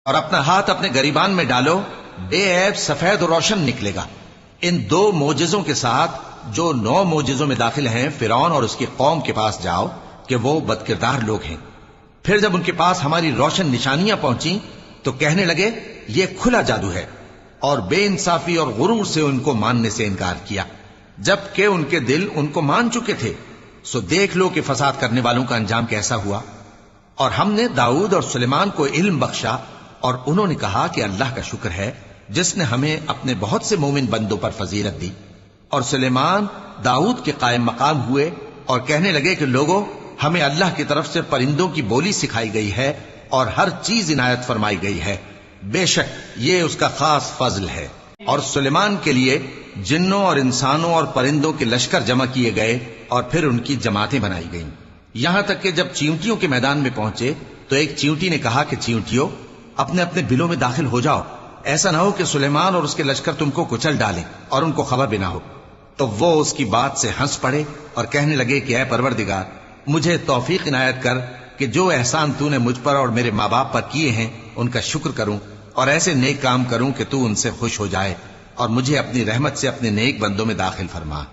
اور اپنا ہاتھ اپنے گریبان میں ڈالو، بے عیب سفید و روشن نکلے گا۔ ان 2 معجزوں کے ساتھ جو 9 معجزوں میں داخل ہیں فرعون اور اس کی قوم کے پاس جاؤ کہ وہ بدکردار لوگ ہیں۔ پھر جب ان کے پاس ہماری روشن نشانیاں پہنچی تو کہنے لگے یہ کھلا جادو ہے، اور بے انصافی اور غرور سے ان کو ماننے سے انکار کیا، جبکہ ان کے دل ان کو مان چکے تھے۔ سو دیکھ لو کہ فساد کرنے والوں کا انجام کیسا ہوا۔ اور ہم نے داؤد اور سلیمان کو علم بخشا، اور انہوں نے کہا کہ اللہ کا شکر ہے جس نے ہمیں اپنے بہت سے مومن بندوں پر فضیلت دی۔ اور سلیمان داؤد کے قائم مقام ہوئے اور کہنے لگے کہ لوگوں، ہمیں اللہ کی طرف سے پرندوں کی بولی سکھائی گئی ہے اور ہر چیز عنایت فرمائی گئی ہے، بے شک یہ اس کا خاص فضل ہے۔ اور سلیمان کے لیے جنوں اور انسانوں اور پرندوں کے لشکر جمع کیے گئے اور پھر ان کی جماعتیں بنائی گئیں، یہاں تک کہ جب چیونٹیوں کے میدان میں پہنچے تو ایک چیونٹی نے کہا کہ چیونٹیوں اپنے اپنے بلوں میں داخل ہو جاؤ، ایسا نہ ہو کہ سلیمان اور اس کے لشکر تم کو کچل ڈالیں اور ان کو خبر بھی نہ ہو۔ تو وہ اس کی بات سے ہنس پڑے اور کہنے لگے کہ اے پروردگار، مجھے توفیق عنایت کر کہ جو احسان تو نے مجھ پر اور میرے ماں باپ پر کیے ہیں ان کا شکر کروں، اور ایسے نیک کام کروں کہ تو ان سے خوش ہو جائے، اور مجھے اپنی رحمت سے اپنے نیک بندوں میں داخل فرما۔